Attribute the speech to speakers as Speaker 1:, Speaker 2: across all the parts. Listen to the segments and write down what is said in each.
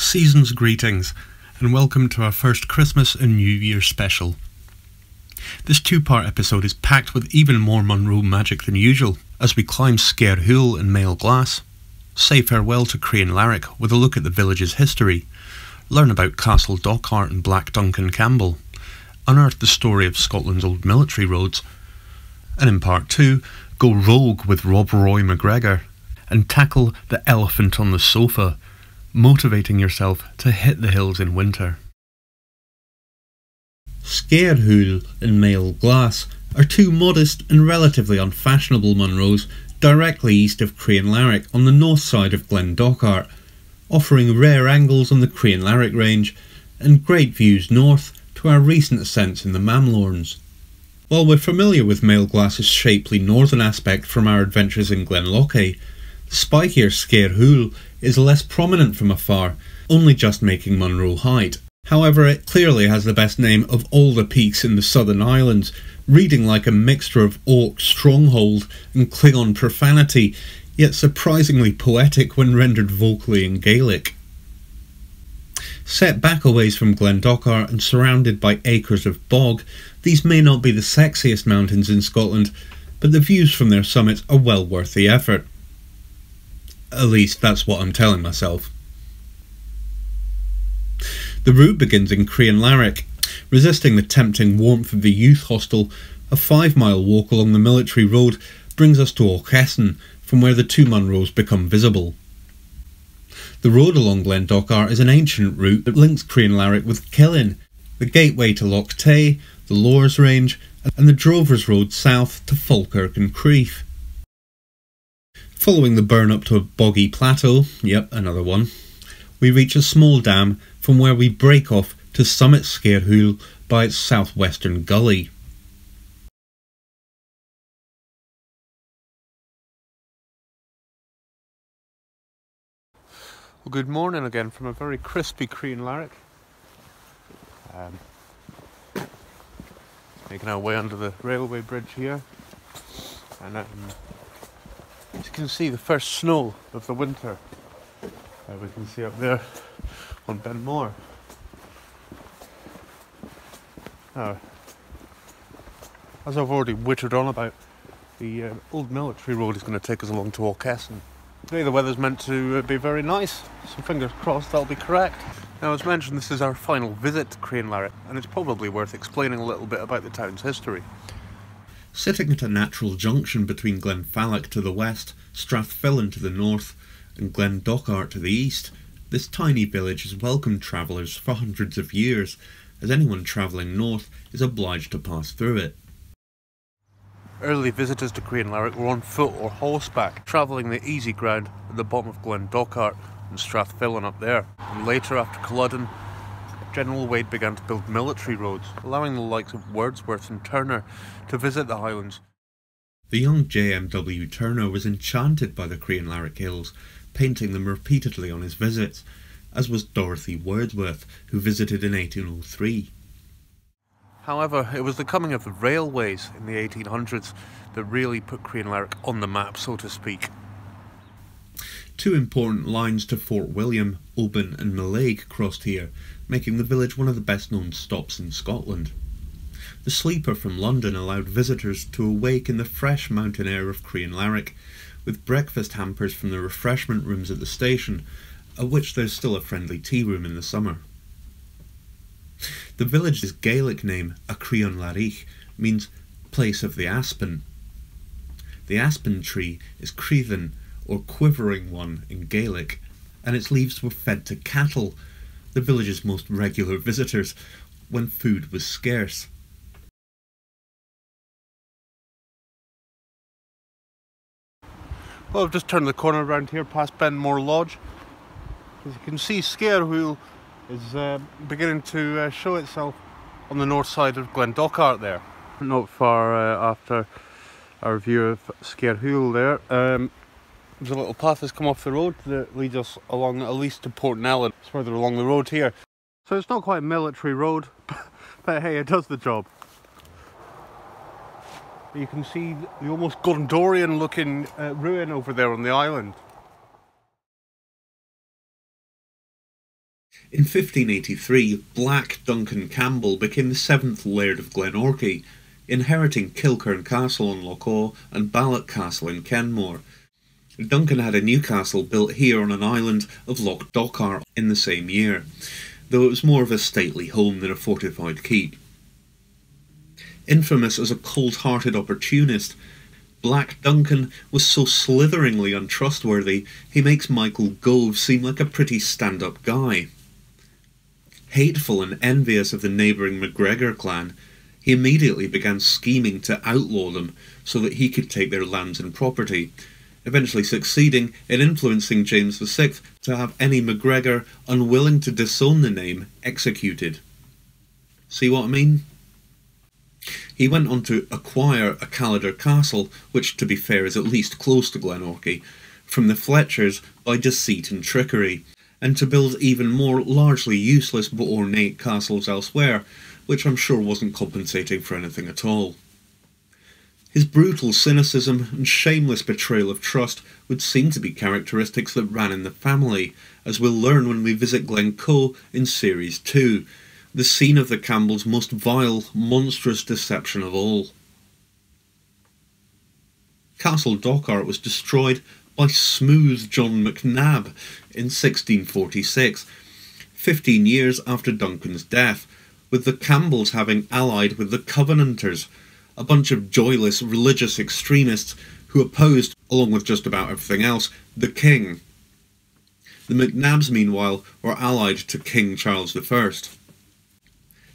Speaker 1: Season's greetings, and welcome to our first Christmas and New Year special. This two-part episode is packed with even more Munro magic than usual, as we climb Sgiath Chuil in Mael Glass, say farewell to Crianlarich with a look at the village's history, learn about Castle Dochart and Black Duncan Campbell, unearth the story of Scotland's old military roads, and in part 2, go rogue with Rob Roy McGregor and tackle the elephant on the sofa, motivating yourself to hit the hills in winter. Sgiath Chuil and Mael Glass are two modest and relatively unfashionable Munros directly east of Crianlarich on the north side of Glen Dochart, offering rare angles on the Crianlarich range and great views north to our recent ascents in the Mamlorns. While we're familiar with Mael Glass's shapely northern aspect from our adventures in Glenlochay, the spikier Sgiath Chuil is less prominent from afar, only just making Munro height. However, it clearly has the best name of all the peaks in the Southern Islands, reading like a mixture of Orc stronghold and Klingon profanity, yet surprisingly poetic when rendered vocally in Gaelic. Set back a ways from Glen Dochart and surrounded by acres of bog, these may not be the sexiest mountains in Scotland, but the views from their summits are well worth the effort. At least that's what I'm telling myself. The route begins in Crianlarich. Resisting the tempting warmth of the youth hostel, a 5-mile walk along the military road brings us to Auchesson, from where the two Munros become visible. The road along Glen Dochart is an ancient route that links Crianlarich with Killin, the gateway to Loch Tay, the Lores Range, and the Drovers Road south to Falkirk and Crieff. Following the burn up to a boggy plateau, yep, another one, we reach a small dam from where we break off to summit Sgiath Chuil by its southwestern gully. Well, good morning again from a very crispy Crianlarich. Making our way under the railway bridge here, and as you can see, the first snow of the winter. We can see up there on Ben Moor. Now, as I've already wittered on about, the old military road is going to take us along to Auchesson. Today the weather's meant to be very nice, so fingers crossed that'll be correct. Now, as mentioned, this is our final visit to Crianlarich, and it's probably worth explaining a little bit about the town's history. Sitting at a natural junction between Glenfalloch to the west, Strathfillan to the north, and Glen Dochart to the east, this tiny village has welcomed travellers for hundreds of years, as anyone travelling north is obliged to pass through it. Early visitors to Crianlarich were on foot or horseback, travelling the easy ground at the bottom of Glen Dochart and Strathfillan up there. And later, after Culloden, General Wade began to build military roads, allowing the likes of Wordsworth and Turner to visit the Highlands. The young J.M.W. Turner was enchanted by the Crianlarich Hills, painting them repeatedly on his visits, as was Dorothy Wordsworth, who visited in 1803. However, it was the coming of the railways in the 1800s that really put Crianlarich on the map, so to speak. Two important lines to Fort William, Oban and Mallaig crossed here, making the village one of the best known stops in Scotland. The sleeper from London allowed visitors to awake in the fresh mountain air of Crianlarich, with breakfast hampers from the refreshment rooms at the station, of which there's still a friendly tea room in the summer. The village's Gaelic name, Crianlarich, means place of the aspen. The aspen tree is Creathan, or quivering one in Gaelic, and its leaves were fed to cattle, the village's most regular visitors, when food was scarce. Well, I've just turned the corner around here past Ben Moor Lodge. As you can see, Sgiath Chuil is beginning to show itself on the north side of Glen Dochart there. Not far after our view of Sgiath Chuil there, there's a little path that's come off the road that leads us along at least to Portnell. It's further along the road here. So it's not quite a military road, but hey, it does the job. You can see the almost Gondorian looking ruin over there on the island.
Speaker 2: In 1583, Black Duncan Campbell became the 7th Laird of Glenorchy, inheriting Kilkerne Castle on Loch Awe and Balloch Castle in Kenmore. Duncan had a new castle built here on an island of Loch Dochart in the same year, though it was more of a stately home than a fortified keep. Infamous as a cold-hearted opportunist, Black Duncan was so slitheringly untrustworthy he makes Michael Gove seem like a pretty stand-up guy. Hateful and envious of the neighbouring MacGregor clan, he immediately began scheming to outlaw them so that he could take their lands and property, eventually succeeding in influencing James VI to have any MacGregor unwilling to disown the name executed. See what I mean? He went on to acquire a Callidor castle, which to be fair is at least close to Glenorchy, from the Fletchers by deceit and trickery, and to build even more largely useless but ornate castles elsewhere, which I'm sure wasn't compensating for anything at all. His brutal cynicism and shameless betrayal of trust would seem to be characteristics that ran in the family, as we'll learn when we visit Glencoe in Series 2, the scene of the Campbells' most vile, monstrous deception of all. Castle Dochart was destroyed by Smooth John MacNab in 1646, 15 years after Duncan's death, with the Campbells having allied with the Covenanters, a bunch of joyless religious extremists who opposed, along with just about everything else, the king. The MacNabs, meanwhile, were allied to King Charles I.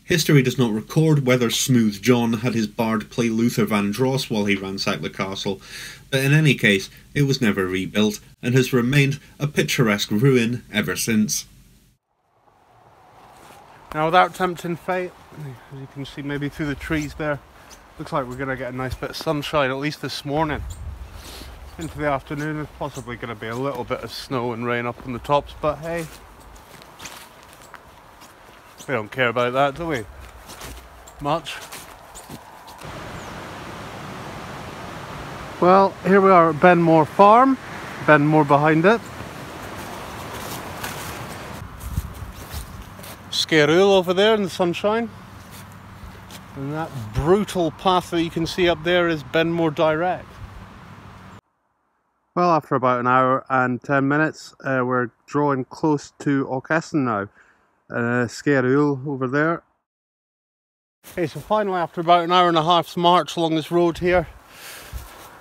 Speaker 2: History does not record whether Smooth John had his bard play Luther Vandross while he ransacked the castle, but in any case it was never rebuilt and has remained a picturesque ruin ever since.
Speaker 1: Now, without tempting fate, as you can see maybe through the trees there, looks like we're going to get a nice bit of sunshine, at least this morning. Into the afternoon there's possibly going to be a little bit of snow and rain up on the tops, but hey, we don't care about that, do we? Much. Well, here we are at Benmore Farm, Benmore behind it. Sgiath Chuil over there in the sunshine. And that brutal path that you can see up there is Benmore Direct. Well, after about an hour and 10 minutes, we're drawing close to Aucassin now. Sgiath Chuil over there. Okay, so finally after about an hour and a half's march along this road here,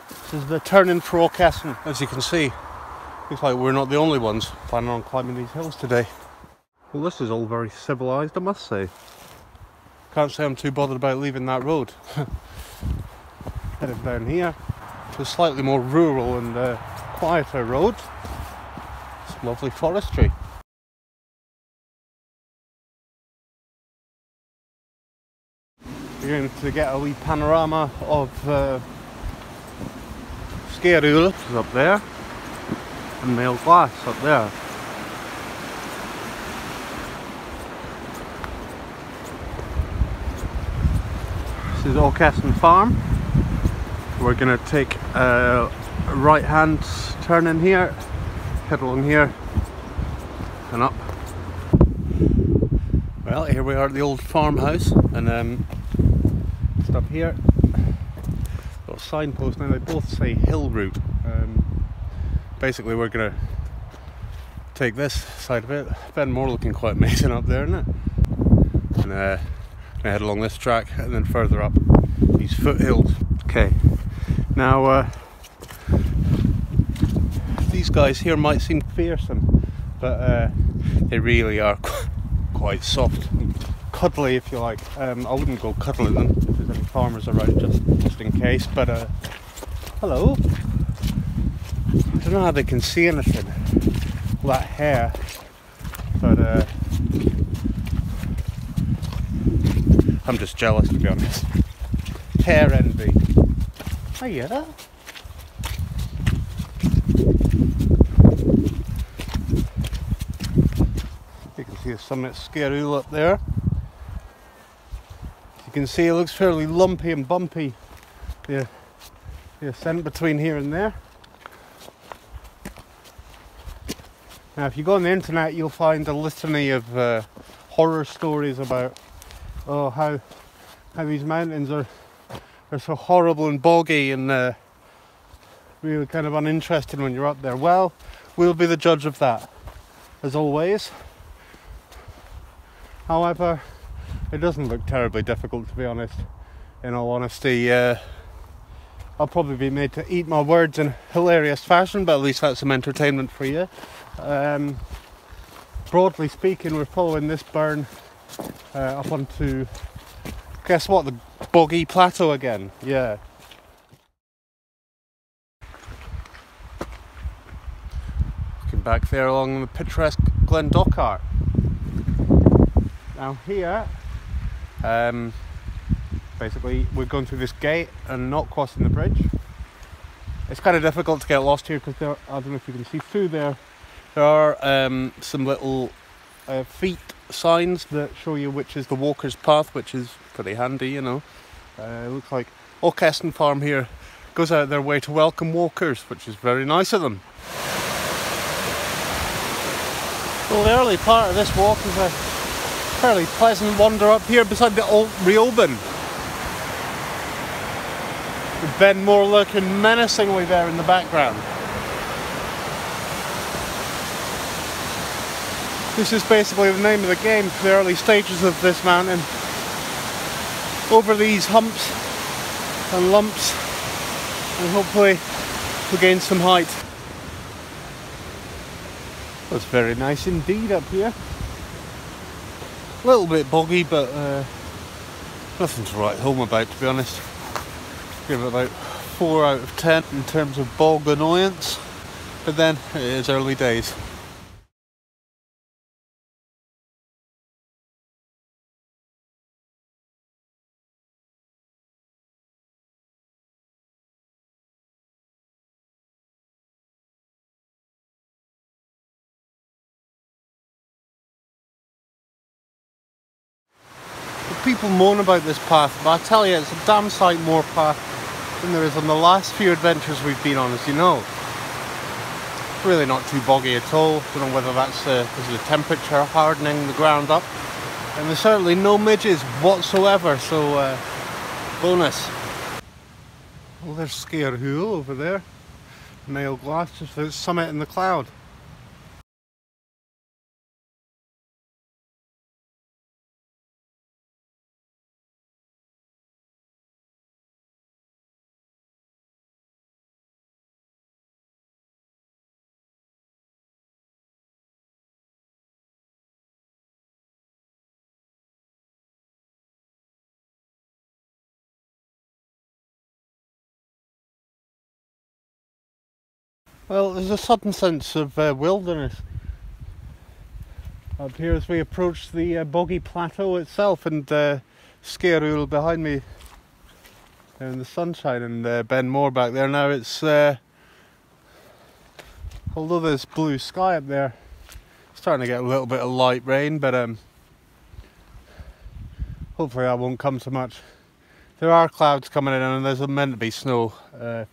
Speaker 1: this is the turning for Aucassin. As you can see, looks like we're not the only ones planning on climbing these hills today. Well, this is all very civilised, I must say. Can't say I'm too bothered about leaving that road. Headed down here to a slightly more rural and quieter road. Some lovely forestry. You're going to get a wee panorama of Sgiath Chuil, which is up there, and Mail Glass up there. This is Aucassin Farm. We're going to take a right hand turn in here, head along here and up. Well, here we are at the old farmhouse, and just up here got a signpost. Now they both say hill route. Basically we're going to take this side of it. Benmore looking quite amazing up there, isn't it? And I head along this track and then further up these foothills. Okay, now these guys here might seem fearsome, but they really are quite soft and cuddly, if you like. I wouldn't go cuddling them if there's any farmers around, just in case, but hello. I don't know how they can see anything, all that hair, but I'm just jealous, to be honest. Hair envy. Hiya. You can see the summit of Sgiath Chuil up there. You can see it looks fairly lumpy and bumpy, the ascent between here and there. Now if you go on the internet you'll find a litany of horror stories about how these mountains are so horrible and boggy and really kind of uninteresting when you're up there. Well, we'll be the judge of that, as always. However, it doesn't look terribly difficult, to be honest. In all honesty, I'll probably be made to eat my words in hilarious fashion, but at least that's some entertainment for you. Broadly speaking, we're following this burn up onto, guess what, the boggy plateau again. Yeah. Looking back there along the picturesque Glen Dochart. Now here, basically we're going through this gate and not crossing the bridge. It's kind of difficult to get lost here because I don't know if you can see through there. There are some little feet signs that show you which is the walker's path, which is pretty handy, you know. It looks like Aucheston Farm here goes out their way to welcome walkers, which is very nice of them. Well, the early part of this walk is a fairly pleasant wander up here beside the old Rioban. With Ben Moore lurking menacingly there in the background. This is basically the name of the game for the early stages of this mountain. Over these humps and lumps, and hopefully we'll gain some height. That's very nice indeed up here. A little bit boggy, but nothing to write home about, to be honest. Give it about 4 out of 10 in terms of bog annoyance, but then it is early days. People moan about this path, but I tell you, it's a damn sight more path than there is on the last few adventures we've been on, as you know. It's really not too boggy at all. Don't know whether that's because of the temperature hardening the ground up. And there's certainly no midges whatsoever, so bonus. Well, there's Sgiath Chuil over there. Nail glass, just the summit in the cloud. Well, there's a sudden sense of wilderness up here as we approach the boggy plateau itself, and Sgiath Chuil behind me in the sunshine, and Ben Moore back there. Now it's, although there's blue sky up there, starting to get a little bit of light rain, but hopefully that won't come so much. There are clouds coming in and there's meant to be snow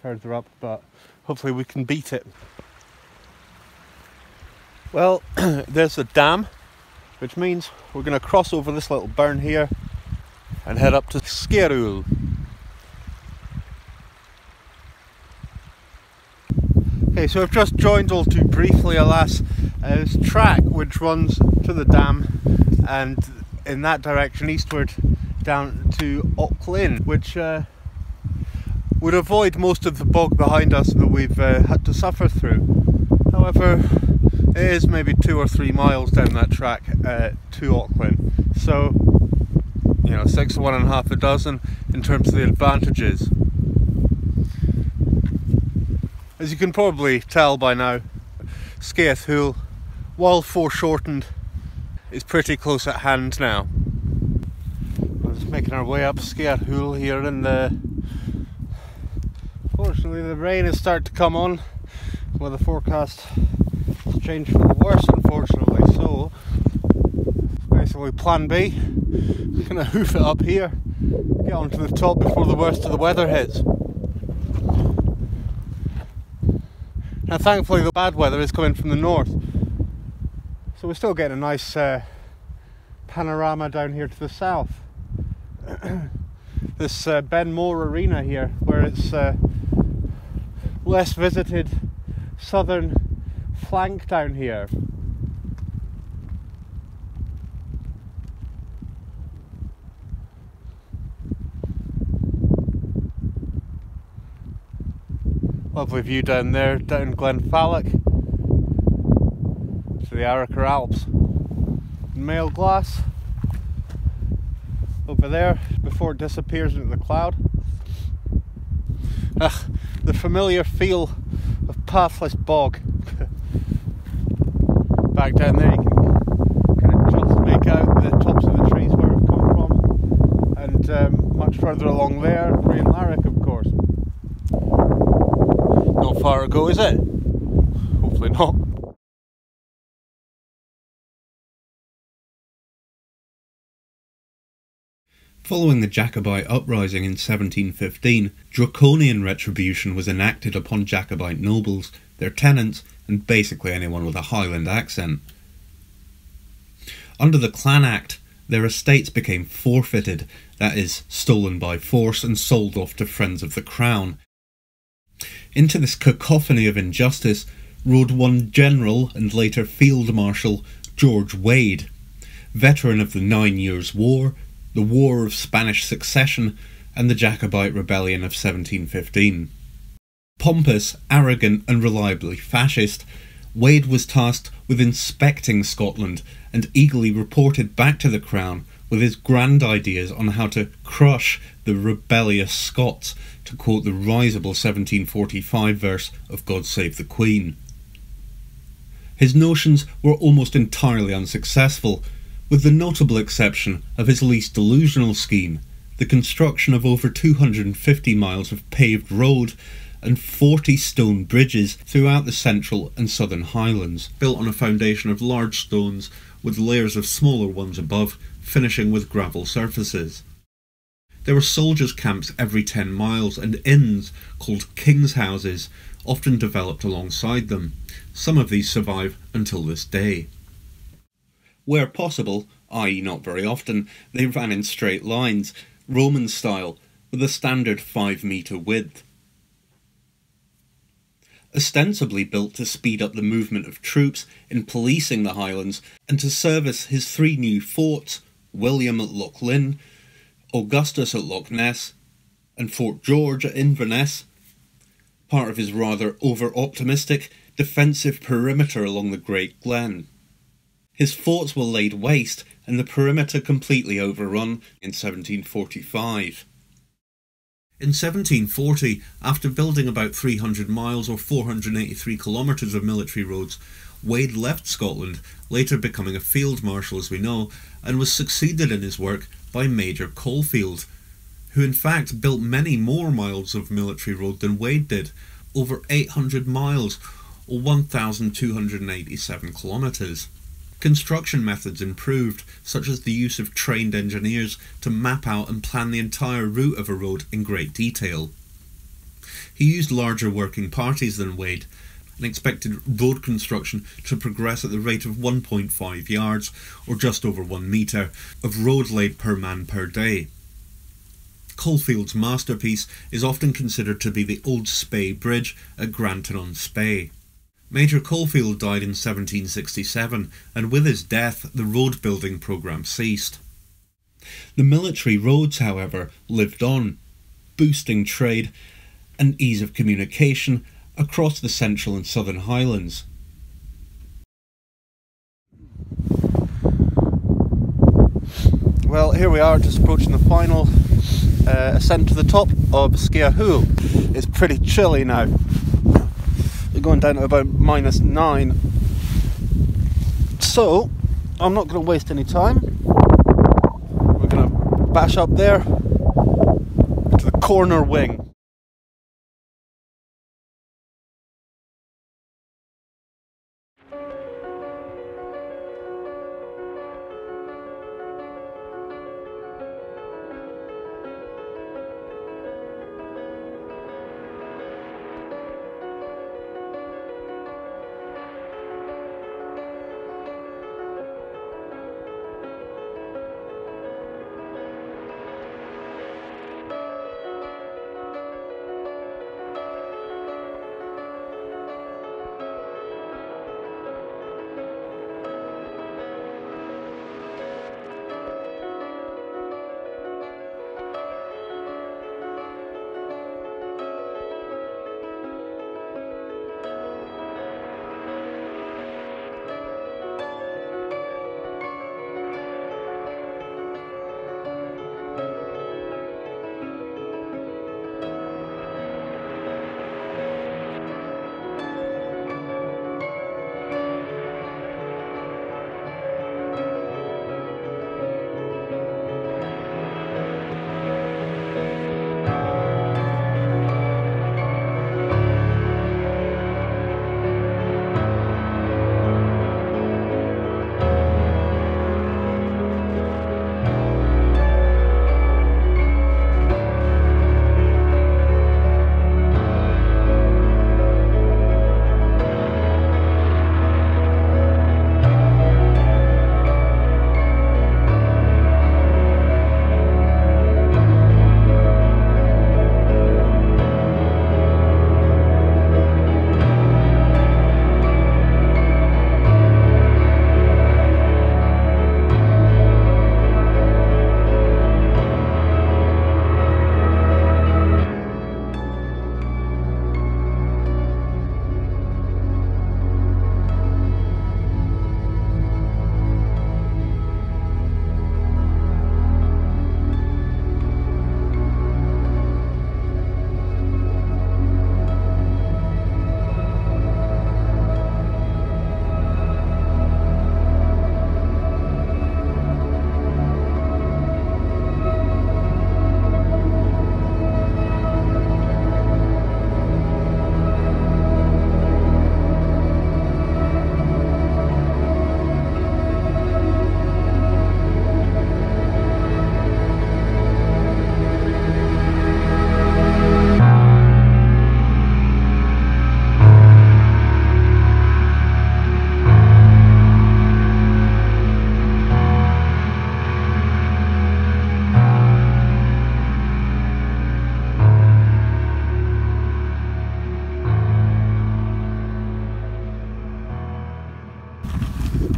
Speaker 1: further up, but hopefully we can beat it. Well, there's a dam, which means we're going to cross over this little burn here and head up to Sgiath Chuil. Okay, so I've just joined all too briefly, alas, this track which runs to the dam and in that direction eastward down to Aucheston, which would auvoid most of the bog behind us that we've had to suffer through. However, it is maybe 2 or 3 miles down that track to Aucheston, so you know, 6 to 1 1/2 a dozen in terms of the advantages. As you can probably tell by now, Sgiath Chuil, while foreshortened, is pretty close at hand now. We're just making our way up Sgiath Chuil here, and fortunately the rain is starting to come on. Well, the forecast has changed for the worse, unfortunately, so basically plan B, I'm going to hoof it up here, get onto the top before the worst of the weather hits. Now thankfully the bad weather is coming from the north, So we're still getting a nice panorama down here to the south. This Ben Moore Arena here, where it's less visited southern flank down here. Lovely view down there, down Glenfalloch to the Arrochar Alps. Mail glass over there before it disappears into the cloud. The familiar feel of pathless bog. Back down there you can just make out the tops of the trees where we've come from, and much further along there, Crianlarich, of course. Not far to go, is it? Hopefully not.
Speaker 2: Following the Jacobite uprising in 1715, draconian retribution was enacted upon Jacobite nobles, their tenants, and basically anyone with a Highland accent. Under the Clan Act, their estates became forfeited, that is, stolen by force and sold off to friends of the crown. Into this cacophony of injustice rode one general and later field marshal, George Wade, veteran of the 9 Years' War, the War of Spanish Succession, and the Jacobite Rebellion of 1715. Pompous, arrogant, and reliably fascist, Wade was tasked with inspecting Scotland and eagerly reported back to the Crown with his grand ideas on how to crush the rebellious Scots, to quote the risible 1745 verse of God Save the Queen. His notions were almost entirely unsuccessful, with the notable exception of his least delusional scheme, the construction of over 250 miles of paved road and 40 stone bridges throughout the central and southern Highlands, built on a foundation of large stones with layers of smaller ones above, finishing with gravel surfaces. There were soldiers' camps every 10 miles and inns called king's houses, often developed alongside them. Some of these survive until this day. Where possible, i.e. not very often, they ran in straight lines, Roman style, with a standard 5-metre width. Ostensibly built to speed up the movement of troops in policing the Highlands and to service his 3 new forts, William at Loch Lynn, Augustus at Loch Ness, and Fort George at Inverness, part of his rather over-optimistic defensive perimeter along the Great Glen. His forts were laid waste and the perimeter completely overrun in 1745. In 1740, after building about 300 miles or 483 kilometres of military roads, Wade left Scotland, later becoming a field marshal as we know, and was succeeded in his work by Major Caulfield, who in fact built many more miles of military road than Wade did, over 800 miles or 1,287 kilometres. Construction methods improved, such as the use of trained engineers to map out and plan the entire route of a road in great detail. He used larger working parties than Wade, and expected road construction to progress at the rate of 1.5 yards, or just over 1 metre, of road laid per man per day. Caulfield's masterpiece is often considered to be the Old Spey Bridge at Granton-on-Spey. Major Caulfield died in 1767, and with his death the road building programme ceased. The military roads, however, lived on, boosting trade and ease of communication across the central and southern Highlands.
Speaker 1: Well, here we are, just approaching the final ascent to the top of Sgiath Chuil. It's pretty chilly now. We're going down to about -9. So, I'm not going to waste any time. We're going to bash up there to the corner wing.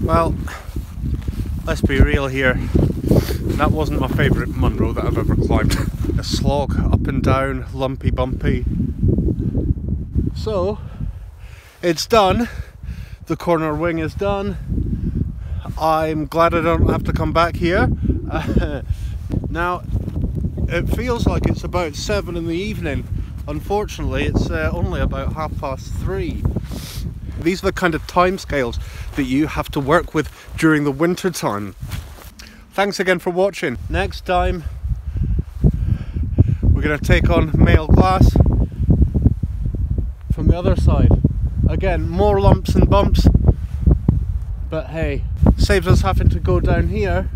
Speaker 1: Well, let's be real here. That wasn't my favourite Munro that I've ever climbed. A slog, up and down, lumpy, bumpy. So, it's done. The corner wing is done. I'm glad I don't have to come back here. Now, it feels like it's about 7 in the evening. Unfortunately, it's only about 3:30. These are the kind of time scales that you have to work with during the winter time. Thanks again for watching. Next time, we're going to take on male glass from the other side. Again, more lumps and bumps, but hey, saves us having to go down here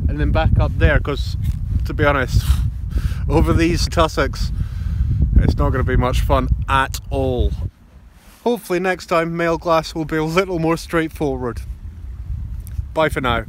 Speaker 1: and then back up there, because to be honest, over these tussocks, it's not going to be much fun at all. Hopefully next time male glass will be a little more straightforward. Bye for now.